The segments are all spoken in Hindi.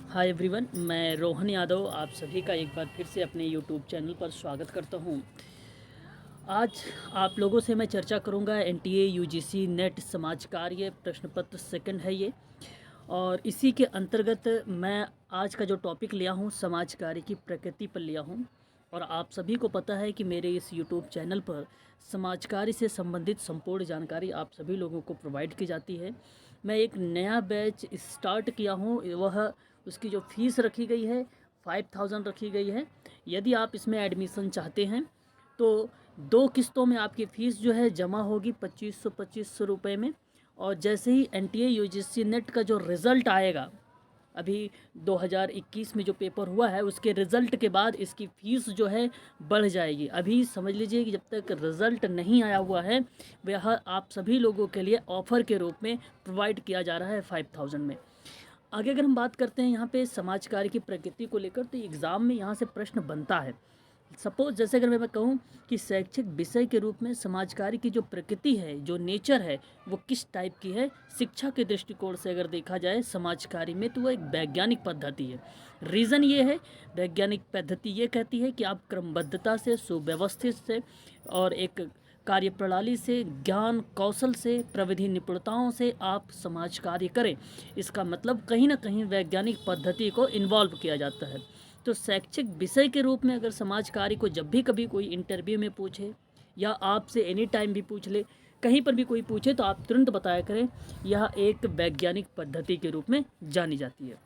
हाय एवरीवन, मैं रोहन यादव आप सभी का एक बार फिर से अपने यूट्यूब चैनल पर स्वागत करता हूं। आज आप लोगों से मैं चर्चा करूंगा एनटीए यूजीसी नेट समाज कार्य प्रश्न पत्र सेकंड है ये। और इसी के अंतर्गत मैं आज का जो टॉपिक लिया हूं समाज कार्य की प्रकृति पर लिया हूं। और आप सभी को पता है कि मेरे इस यूट्यूब चैनल पर समाज कार्य से संबंधित संपूर्ण जानकारी आप सभी लोगों को प्रोवाइड की जाती है। मैं एक नया बैच स्टार्ट किया हूं, वह उसकी जो फीस रखी गई है 5000 रखी गई है। यदि आप इसमें एडमिशन चाहते हैं तो 2 किस्तों में आपकी फ़ीस जो है जमा होगी 2500 रुपये में। और जैसे ही एनटीए यूजीसी नेट का जो रिज़ल्ट आएगा, अभी 2021 में जो पेपर हुआ है उसके रिज़ल्ट के बाद इसकी फ़ीस जो है बढ़ जाएगी। अभी समझ लीजिए कि जब तक रिज़ल्ट नहीं आया हुआ है वह आप सभी लोगों के लिए ऑफ़र के रूप में प्रोवाइड किया जा रहा है 5000 में। आगे अगर हम बात करते हैं यहाँ पे समाज कार्य की प्रकृति को लेकर, तो एग्ज़ाम में यहाँ से प्रश्न बनता है। सपोज जैसे अगर मैं कहूँ कि शैक्षिक विषय के रूप में समाज कार्य की जो प्रकृति है, जो नेचर है, वो किस टाइप की है, शिक्षा के दृष्टिकोण से अगर देखा जाए समाज कार्य में, तो वो एक वैज्ञानिक पद्धति है। रीज़न ये है, वैज्ञानिक पद्धति ये कहती है कि आप क्रमबद्धता से, सुव्यवस्थित से और एक कार्यप्रणाली से, ज्ञान कौशल से, प्रविधि निपुणताओं से आप समाज कार्य करें। इसका मतलब कहीं ना कहीं वैज्ञानिक पद्धति को इन्वॉल्व किया जाता है। तो शैक्षिक विषय के रूप में अगर समाज कार्य को जब भी कभी कोई इंटरव्यू में पूछे या आपसे एनी टाइम भी पूछ ले, कहीं पर भी कोई पूछे, तो आप तुरंत बताया करें यह एक वैज्ञानिक पद्धति के रूप में जानी जाती है,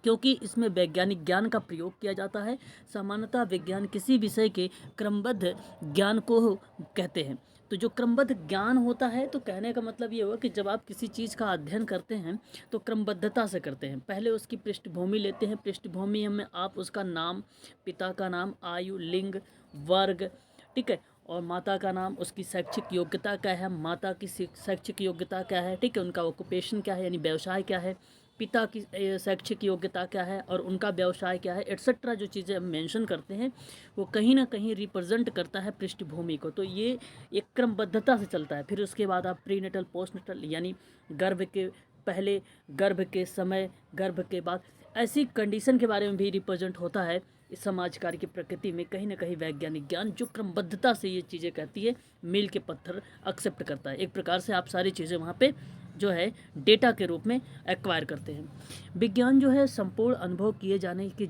क्योंकि इसमें वैज्ञानिक ज्ञान का प्रयोग किया जाता है। सामान्यतः विज्ञान किसी विषय के क्रमबद्ध ज्ञान को कहते हैं। तो जो क्रमबद्ध ज्ञान होता है, तो कहने का मतलब ये हुआ कि जब आप किसी चीज़ का अध्ययन करते हैं तो क्रमबद्धता से करते हैं। पहले उसकी पृष्ठभूमि लेते हैं, पृष्ठभूमि में आप उसका नाम, पिता का नाम, आयु, लिंग, वर्ग, ठीक है, और माता का नाम, उसकी शैक्षिक योग्यता क्या है, माता की शैक्षिक योग्यता क्या है, ठीक है, उनका ऑक्यूपेशन क्या है यानी व्यवसाय क्या है, पिता की शैक्षिक योग्यता क्या है और उनका व्यवसाय क्या है, एट्सेट्रा जो चीज़ें हम मेंशन करते हैं वो कहीं ना कहीं रिप्रेजेंट करता है पृष्ठभूमि को। तो ये एक क्रमबद्धता से चलता है। फिर उसके बाद आप प्रीनेटल, पोस्टनेटल यानी गर्भ के पहले, गर्भ के समय, गर्भ के बाद, ऐसी कंडीशन के बारे में भी रिप्रेजेंट होता है। इस समाज कार्य की प्रकृति में कहीं ना कहीं वैज्ञानिक ज्ञान जो क्रमबद्धता से ये चीज़ें कहती है, मील के पत्थर एक्सेप्ट करता है। एक प्रकार से आप सारी चीज़ें वहाँ पे जो है डेटा के रूप में एक्वायर करते हैं। विज्ञान जो है संपूर्ण अनुभव किए जाने की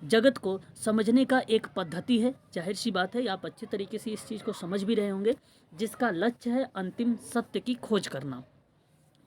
जगत को समझने का एक पद्धति है। जाहिर सी बात है आप अच्छे तरीके से इस चीज़ को समझ भी रहे होंगे, जिसका लक्ष्य है अंतिम सत्य की खोज करना,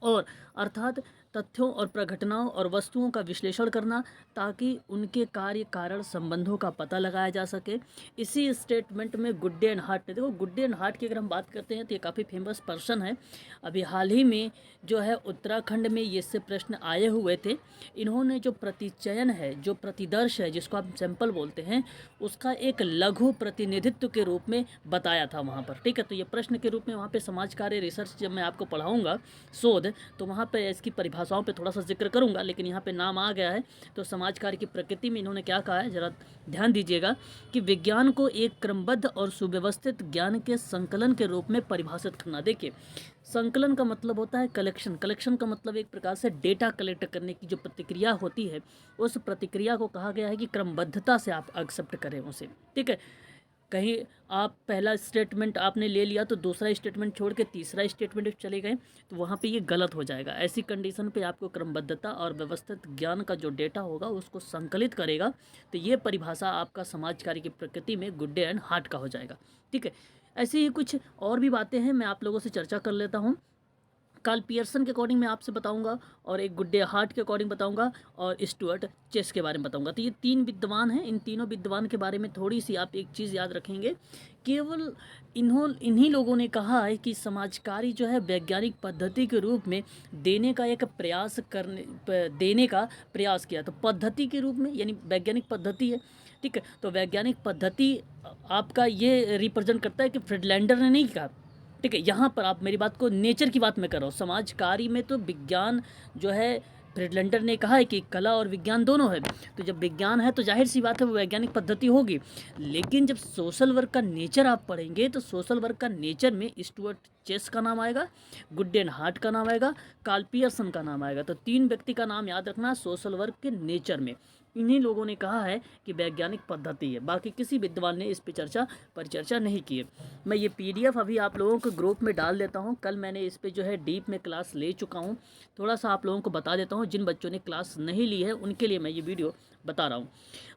और अर्थात तथ्यों और प्रघटनाओं और वस्तुओं का विश्लेषण करना, ताकि उनके कार्य कारण संबंधों का पता लगाया जा सके। इसी स्टेटमेंट में गुड्डे एंड हार्ट ने, देखो गुड्डे एंड हार्ट की अगर हम बात करते हैं तो ये काफ़ी फेमस पर्सन है। अभी हाल ही में जो है उत्तराखंड में ये से प्रश्न आए हुए थे। इन्होंने जो प्रतिचयन है, जो प्रतिदर्श है, जिसको आप सैंपल बोलते हैं, उसका एक लघु प्रतिनिधित्व के रूप में बताया था वहाँ पर, ठीक है। तो ये प्रश्न के रूप में वहाँ पे समाज कार्य रिसर्च जब मैं आपको पढ़ाऊँगा, शोध, तो वहाँ पे इसकी परिभाषाओं पे थोड़ा सा जिक्र करूँगा, लेकिन यहाँ पे नाम आ गया है। तो समाज कार्य की प्रकृति में इन्होंने क्या कहा है, ज़रा ध्यान दीजिएगा कि विज्ञान को एक क्रमबद्ध और सुव्यवस्थित ज्ञान के संकलन के रूप में परिभाषित करना। देखिए, संकलन का मतलब होता है कलेक्शन, कलेक्शन का मतलब एक प्रकार से डेटा कलेक्ट करने की जो प्रतिक्रिया होती है, उस प्रतिक्रिया को कहा गया है कि क्रमबद्धता से आप एक्सेप्ट करें उसे, ठीक है। कहीं आप पहला स्टेटमेंट आपने ले लिया तो दूसरा स्टेटमेंट छोड़ के तीसरा स्टेटमेंट चले गए, तो वहाँ पे ये गलत हो जाएगा। ऐसी कंडीशन पे आपको क्रमबद्धता और व्यवस्थित ज्ञान का जो डेटा होगा उसको संकलित करेगा, तो ये परिभाषा आपका समाज कार्य की प्रकृति में गुड्डे एंड हार्ट का हो जाएगा, ठीक है। ऐसे ही कुछ और भी बातें हैं, मैं आप लोगों से चर्चा कर लेता हूँ। कार्ल पियर्सन के अकॉर्डिंग मैं आपसे बताऊंगा, और एक गुड्डे हार्ट के अकॉर्डिंग बताऊंगा, और स्टुअर्ट चेस के बारे में बताऊंगा। तो ये 3 विद्वान हैं। इन तीनों विद्वान के बारे में थोड़ी सी आप एक चीज़ याद रखेंगे, केवल इन्हीं लोगों ने कहा है कि समाज कार्य जो है वैज्ञानिक पद्धति के रूप में देने का प्रयास किया। तो पद्धति के रूप में यानी वैज्ञानिक पद्धति है, ठीक है। तो वैज्ञानिक पद्धति आपका ये रिप्रेजेंट करता है कि फ्रीडलैंडर ने नहीं कहा, ठीक है। यहाँ पर आप मेरी बात को, नेचर की बात मैं कर रहा हूँ। समाज कार्य में तो विज्ञान जो है फ्रीडलैंडर ने कहा है कि कला और विज्ञान दोनों है, तो जब विज्ञान है तो जाहिर सी बात है वो वैज्ञानिक पद्धति होगी। लेकिन जब सोशल वर्क का नेचर आप पढ़ेंगे तो सोशल वर्क का नेचर में स्टुअर्ट चेस का नाम आएगा, गुड्डेन हार्ट का नाम आएगा, कार्ल पियर्सन का नाम आएगा। तो 3 व्यक्ति का नाम याद रखना सोशल वर्क के नेचर में। इन्हीं लोगों ने कहा है कि वैज्ञानिक पद्धति है, बाकी किसी विद्वान ने इस पर परिचर्चा नहीं की है। मैं ये PDF अभी आप लोगों को ग्रुप में डाल देता हूँ। कल मैंने इस पे जो है डीप में क्लास ले चुका हूँ। थोड़ा सा आप लोगों को बता देता हूँ, जिन बच्चों ने क्लास नहीं ली है उनके लिए मैं ये वीडियो बता रहा हूँ।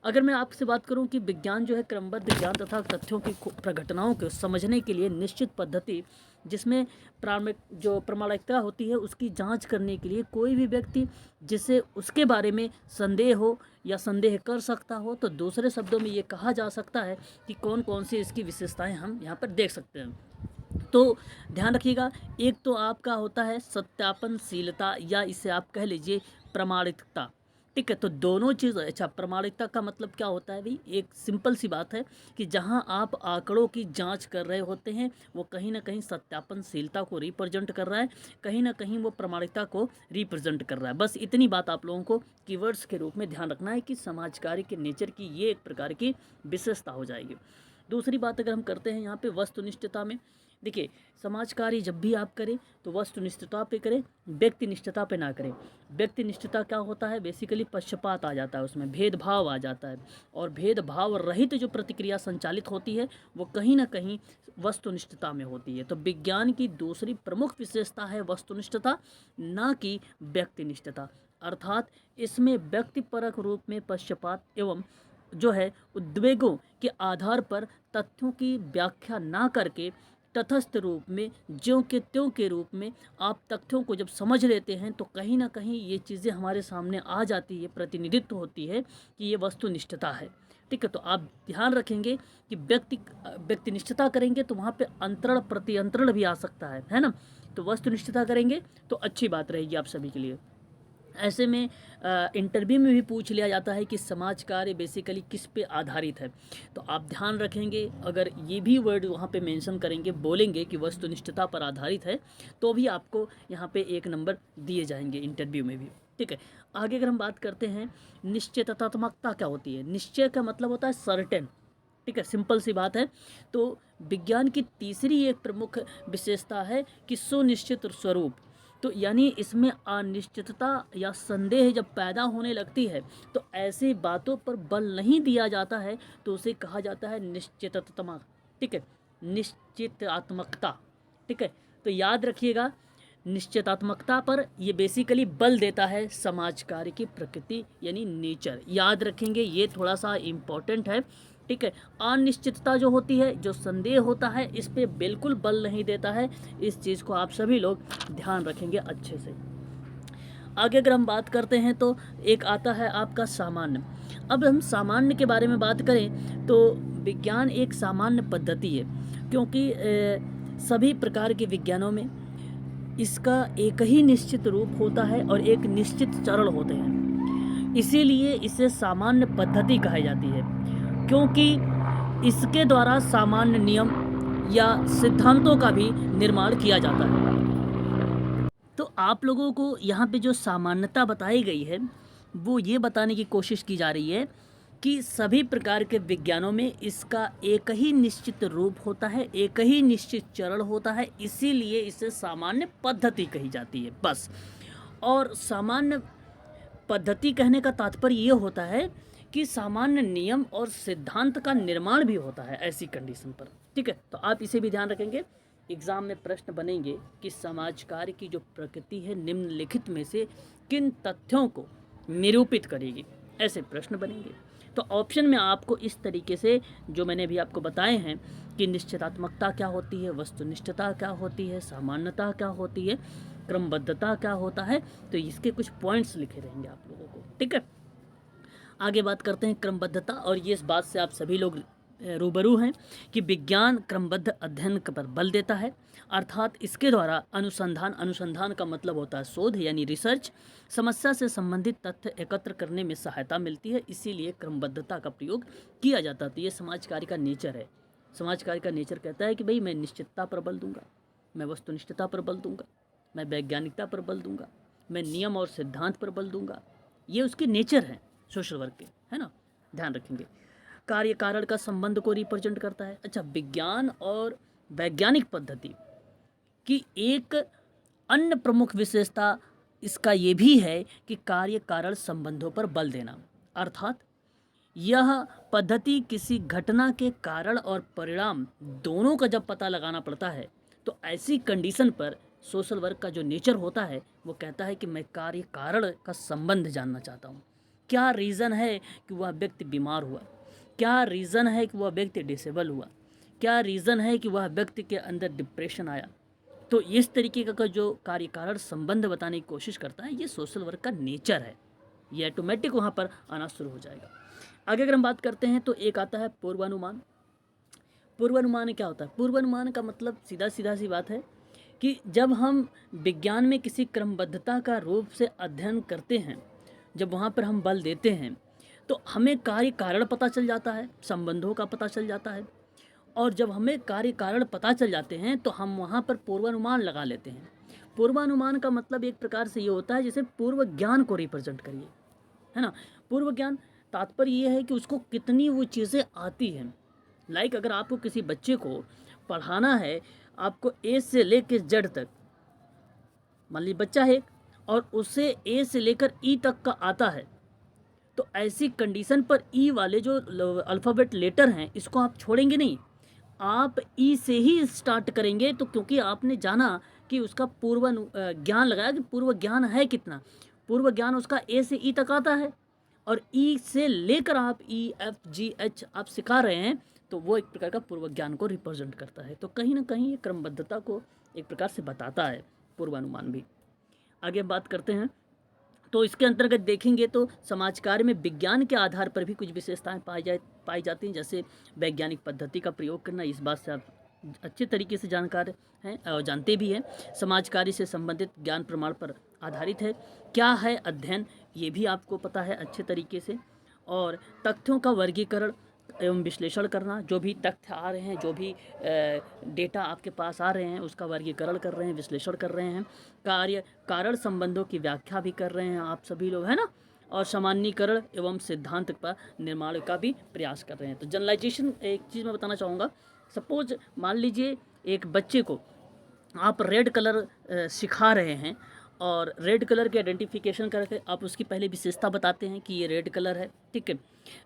अगर मैं आपसे बात करूँ कि विज्ञान जो है क्रमबद्ध ज्ञान तथा तथ्यों की प्रघटनाओं को समझने के लिए निश्चित पद्धति, जिसमें प्रामाणिकता होती है, उसकी जांच करने के लिए कोई भी व्यक्ति जिसे उसके बारे में संदेह हो या संदेह कर सकता हो, तो दूसरे शब्दों में ये कहा जा सकता है कि कौन कौन सी इसकी विशेषताएं हम यहाँ पर देख सकते हैं। तो ध्यान रखिएगा, एक तो आपका होता है सत्यापनशीलता या इसे आप कह लीजिए प्रामाणिकता। ठीक है, तो दोनों चीज़। अच्छा, प्रामाणिकता का मतलब क्या होता है भाई? एक सिंपल सी बात है कि जहां आप आंकड़ों की जांच कर रहे होते हैं वो कहीं ना कहीं सत्यापनशीलता को रिप्रेजेंट कर रहा है, कहीं ना कहीं वो प्रामाणिकता को रिप्रेजेंट कर रहा है। बस इतनी बात आप लोगों को कीवर्ड्स के रूप में ध्यान रखना है कि समाज कार्य के नेचर की ये एक प्रकार की विशेषता हो जाएगी। दूसरी बात अगर हम करते हैं यहाँ पे वस्तुनिष्ठता में, देखिए समाज कार्य जब भी आप करें तो वस्तुनिष्ठता पे करें, व्यक्तिनिष्ठता पे ना करें। व्यक्तिनिष्ठता क्या होता है? बेसिकली पक्षपात आ जाता है, उसमें भेदभाव आ जाता है, और भेदभाव रहित जो प्रतिक्रिया संचालित होती है वो कहीं ना कहीं वस्तुनिष्ठता में होती है। तो विज्ञान की दूसरी प्रमुख विशेषता है वस्तुनिष्ठता, ना कि व्यक्तिनिष्ठता। अर्थात इसमें व्यक्तिपरक रूप में पक्षपात एवं जो है उद्वेगों के आधार पर तथ्यों की व्याख्या ना करके तटस्थ रूप में ज्यों के त्यों के रूप में आप तथ्यों को जब समझ लेते हैं तो कहीं ना कहीं ये चीज़ें हमारे सामने आ जाती है, प्रतिनिधित्व होती है कि ये वस्तुनिष्ठता है। ठीक है, तो आप ध्यान रखेंगे कि व्यक्तिनिष्ठता करेंगे तो वहाँ पे अंतरण प्रतिअंतरण भी आ सकता है ना। तो वस्तुनिष्ठता करेंगे तो अच्छी बात रहेगी आप सभी के लिए। ऐसे में इंटरव्यू में भी पूछ लिया जाता है कि समाज कार्य बेसिकली किस पे आधारित है, तो आप ध्यान रखेंगे अगर ये भी वर्ड वहाँ पे मेंशन करेंगे, बोलेंगे कि वस्तुनिष्ठता पर आधारित है, तो भी आपको यहाँ पे 1 नंबर दिए जाएंगे इंटरव्यू में भी। ठीक है, आगे अगर हम बात करते हैं निश्चयतात्मकता क्या होती है। निश्चय का मतलब होता है सर्टेन। ठीक है, सिंपल सी बात है। तो विज्ञान की तीसरी एक प्रमुख विशेषता है कि सुनिश्चित स्वरूप। तो यानी इसमें अनिश्चितता या संदेह जब पैदा होने लगती है तो ऐसी बातों पर बल नहीं दिया जाता है, तो उसे कहा जाता है निश्चितता। ठीक है, निश्चितात्मकता। ठीक है, तो याद रखिएगा निश्चितात्मकता पर ये बेसिकली बल देता है समाज कार्य की प्रकृति यानी नेचर। याद रखेंगे, ये थोड़ा सा इम्पोर्टेंट है। ठीक है, अनिश्चितता जो होती है, जो संदेह होता है, इस पे बिल्कुल बल नहीं देता है। इस चीज़ को आप सभी लोग ध्यान रखेंगे अच्छे से। आगे अगर हम बात करते हैं तो एक आता है आपका सामान्य। अब हम सामान्य के बारे में बात करें तो विज्ञान एक सामान्य पद्धति है, क्योंकि सभी प्रकार के विज्ञानों में इसका एक ही निश्चित रूप होता है और एक निश्चित चरण होते हैं, इसीलिए इसे सामान्य पद्धति कही जाती है, क्योंकि इसके द्वारा सामान्य नियम या सिद्धांतों का भी निर्माण किया जाता है। तो आप लोगों को यहाँ पे जो सामान्यता बताई गई है वो ये बताने की कोशिश की जा रही है कि सभी प्रकार के विज्ञानों में इसका एक ही निश्चित रूप होता है, एक ही निश्चित चरण होता है, इसीलिए इसे सामान्य पद्धति कही जाती है बस। और सामान्य पद्धति कहने का तात्पर्य ये होता है कि सामान्य नियम और सिद्धांत का निर्माण भी होता है ऐसी कंडीशन पर। ठीक है, तो आप इसे भी ध्यान रखेंगे। एग्जाम में प्रश्न बनेंगे कि समाज कार्य की जो प्रकृति है निम्नलिखित में से किन तथ्यों को निरूपित करेगी, ऐसे प्रश्न बनेंगे। तो ऑप्शन में आपको इस तरीके से जो मैंने भी आपको बताए हैं कि निश्चितात्मकता क्या होती है, वस्तुनिष्ठता क्या होती है, सामान्यता क्या होती है, क्रमबद्धता क्या होता है, तो इसके कुछ पॉइंट्स लिखे रहेंगे आप लोगों को। ठीक है, आगे बात करते हैं क्रमबद्धता। और ये इस बात से आप सभी लोग रूबरू हैं कि विज्ञान क्रमबद्ध अध्ययन पर बल देता है, अर्थात इसके द्वारा अनुसंधान का मतलब होता है शोध यानी रिसर्च, समस्या से संबंधित तथ्य एकत्र करने में सहायता मिलती है, इसीलिए क्रमबद्धता का प्रयोग किया जाता है। तो ये समाज कार्य का नेचर है। समाज कार्य का नेचर कहता है कि भाई मैं निश्चितता पर बल दूंगा, मैं वस्तुनिष्ठता पर बल दूंगा, मैं वैज्ञानिकता पर बल दूंगा, मैं नियम और सिद्धांत पर बल दूंगा। ये उसके नेचर है सोशल वर्क के, है ना, ध्यान रखेंगे। कार्य कारण का संबंध को रिप्रेजेंट करता है। अच्छा, विज्ञान और वैज्ञानिक पद्धति की एक अन्य प्रमुख विशेषता इसका ये भी है कि कार्य कारण संबंधों पर बल देना, अर्थात यह पद्धति किसी घटना के कारण और परिणाम दोनों का जब पता लगाना पड़ता है तो ऐसी कंडीशन पर सोशल वर्क का जो नेचर होता है वो कहता है कि मैं कार्य कारण का संबंध जानना चाहता हूँ। क्या रीज़न है कि वह व्यक्ति बीमार हुआ, क्या रीज़न है कि वह व्यक्ति डिसेबल हुआ, क्या रीज़न है कि वह व्यक्ति के अंदर डिप्रेशन आया। तो इस तरीके का जो कार्य कारण संबंध बताने की कोशिश करता है ये सोशल वर्क का नेचर है, ये ऑटोमेटिक वहाँ पर आना शुरू हो जाएगा। आगे अगर हम बात करते हैं तो एक आता है पूर्वानुमान। पूर्वानुमान क्या होता है? पूर्वानुमान का मतलब सीधा सी बात है कि जब हम विज्ञान में किसी क्रमबद्धता का रूप से अध्ययन करते हैं, जब वहाँ पर हम बल देते हैं तो हमें कार्य कारण पता चल जाता है, संबंधों का पता चल जाता है, और जब हमें कार्य कारण पता चल जाते हैं तो हम वहाँ पर पूर्वानुमान लगा लेते हैं। पूर्वानुमान का मतलब एक प्रकार से ये होता है जैसे पूर्व ज्ञान को रिप्रेजेंट करिए, है ना। पूर्व ज्ञान तात्पर्य ये है कि उसको कितनी वो चीज़ें आती हैं। लाइक अगर आपको किसी बच्चे को पढ़ाना है, आपको ए से लेकर जेड तक, मान लीजिए बच्चा है और उसे ए से लेकर ई तक का आता है, तो ऐसी कंडीशन पर ई वाले जो अल्फ़ाबेट लेटर हैं इसको आप छोड़ेंगे नहीं, आप ई से ही स्टार्ट करेंगे। तो क्योंकि आपने जाना कि उसका पूर्व ज्ञान लगाया कि पूर्व ज्ञान है कितना, पूर्व ज्ञान उसका ए से ई तक आता है और ई से लेकर आप ई एफ जी एच आप सिखा रहे हैं, तो वो एक प्रकार का पूर्व ज्ञान को रिप्रेजेंट करता है। तो कहीं ना कहीं ये क्रमबद्धता को एक प्रकार से बताता है पूर्वानुमान भी। आगे बात करते हैं तो इसके अंतर्गत देखेंगे तो समाज कार्य में विज्ञान के आधार पर भी कुछ विशेषताएं पाई जाती हैं, जैसे वैज्ञानिक पद्धति का प्रयोग करना। इस बात से आप अच्छे तरीके से जानकार हैं और जानते भी हैं। समाज कार्य से संबंधित ज्ञान प्रमाण पर आधारित है। क्या है अध्ययन, ये भी आपको पता है अच्छे तरीके से। और तथ्यों का वर्गीकरण एवं विश्लेषण करना, जो भी तथ्य आ रहे हैं, जो भी डेटा आपके पास आ रहे हैं उसका वर्गीकरण कर रहे हैं, विश्लेषण कर रहे हैं। कार्य कारण संबंधों की व्याख्या भी कर रहे हैं आप सभी लोग, है ना। और सामान्यीकरण एवं सिद्धांत का निर्माण का भी प्रयास कर रहे हैं। तो जनरलाइजेशन एक चीज़ मैं बताना चाहूँगा। सपोज मान लीजिए एक बच्चे को आप रेड कलर सिखा रहे हैं और रेड कलर के आइडेंटिफिकेशन करके आप उसकी पहले विशेषता बताते हैं कि ये रेड कलर है, ठीक है।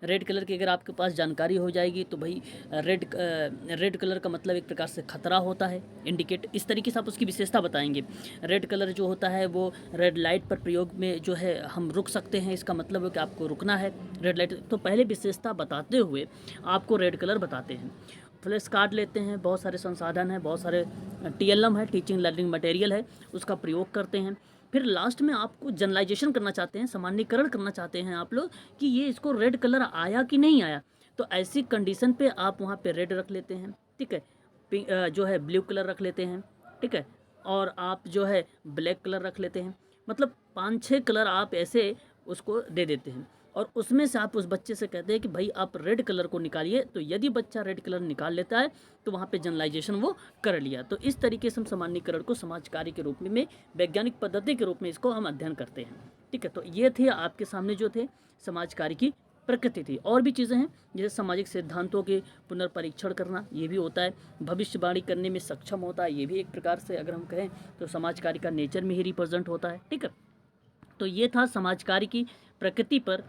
रेड कलर की अगर आपके पास जानकारी हो जाएगी तो भाई रेड कलर का मतलब एक प्रकार से खतरा होता है, इंडिकेट, इस तरीके से आप उसकी विशेषता बताएंगे। रेड कलर जो होता है वो रेड लाइट पर प्रयोग में जो है हम रुक सकते हैं, इसका मतलब है कि आपको रुकना है रेड लाइट। तो पहले विशेषता बताते हुए आपको रेड कलर बताते हैं। फ्लैश कार्ड लेते हैं, बहुत सारे संसाधन हैं, बहुत सारे TLM है, टीचिंग लर्निंग मटेरियल है, उसका प्रयोग करते हैं। फिर लास्ट में आपको जनरलाइजेशन करना चाहते हैं, सामान्यीकरण करना चाहते हैं आप लोग कि ये इसको रेड कलर आया कि नहीं आया। तो ऐसी कंडीशन पे आप वहाँ पे रेड रख लेते हैं, ठीक है। जो है ब्लू कलर रख लेते हैं, ठीक है। और आप जो है ब्लैक कलर रख लेते हैं। मतलब 5-6 कलर आप ऐसे उसको दे देते हैं और उसमें से आप उस बच्चे से कहते हैं कि भाई आप रेड कलर को निकालिए। तो यदि बच्चा रेड कलर निकाल लेता है तो वहाँ पे जनरलाइजेशन वो कर लिया। तो इस तरीके से हम सामान्यीकरण को समाज कार्य के रूप में वैज्ञानिक पद्धति के रूप में इसको हम अध्ययन करते हैं, ठीक है। तो ये थे आपके सामने जो थे समाज कार्य की प्रकृति थी। और भी चीज़ें हैं जैसे सामाजिक सिद्धांतों के पुनर्परीक्षण करना, ये भी होता है। भविष्यवाणी करने में सक्षम होता है, ये भी एक प्रकार से अगर हम कहें तो समाज कार्य का नेचर में ही रिप्रेजेंट होता है, ठीक है। तो ये था समाज कार्य की प्रकृति पर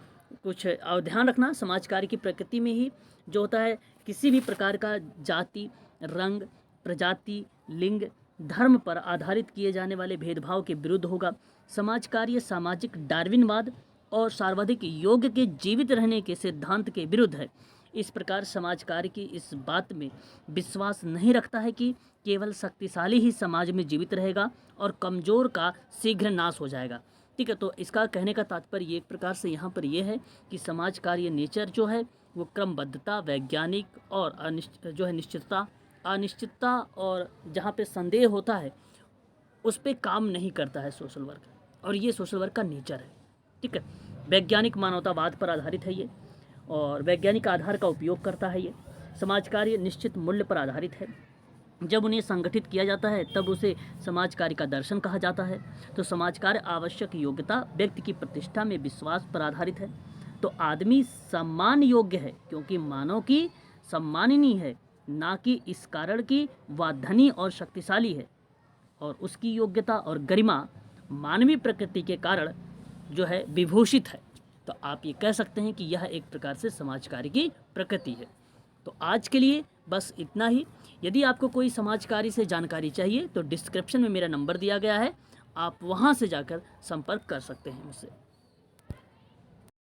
कुछ और ध्यान रखना। समाज कार्य की प्रकृति में ही जो होता है किसी भी प्रकार का जाति, रंग, प्रजाति, लिंग, धर्म पर आधारित किए जाने वाले भेदभाव के विरुद्ध होगा। समाज कार्य सामाजिक डार्विनवाद और सर्वाधिक योग के जीवित रहने के सिद्धांत के विरुद्ध है। इस प्रकार समाज कार्य की इस बात में विश्वास नहीं रखता है कि केवल शक्तिशाली ही समाज में जीवित रहेगा और कमज़ोर का शीघ्र नाश हो जाएगा, ठीक है। तो इसका कहने का तात्पर्य एक प्रकार से यहाँ पर यह है कि समाज कार्य नेचर जो है वो क्रमबद्धता, वैज्ञानिक और जो है अनिश्चितता और जहाँ पे संदेह होता है उस पर काम नहीं करता है सोशल वर्क, और ये सोशल वर्क का नेचर है, ठीक है। वैज्ञानिक मानवतावाद पर आधारित है ये और वैज्ञानिक आधार का उपयोग करता है ये। समाज कार्य निश्चित मूल्य पर आधारित है, जब उन्हें संगठित किया जाता है तब उसे समाज कार्य का दर्शन कहा जाता है। तो समाज कार्य आवश्यक योग्यता व्यक्ति की प्रतिष्ठा में विश्वास पर आधारित है। तो आदमी सम्मान योग्य है क्योंकि मानव की सम्माननीय है, ना कि इस कारण कि वह धनी और शक्तिशाली है, और उसकी योग्यता और गरिमा मानवीय प्रकृति के कारण जो है विभूषित है। तो आप ये कह सकते हैं कि यह एक प्रकार से समाज कार्य की प्रकृति है। तो आज के लिए बस इतना ही। यदि आपको कोई समाज कार्य से जानकारी चाहिए तो डिस्क्रिप्शन में मेरा नंबर दिया गया है, आप वहाँ से जाकर संपर्क कर सकते हैं मुझसे।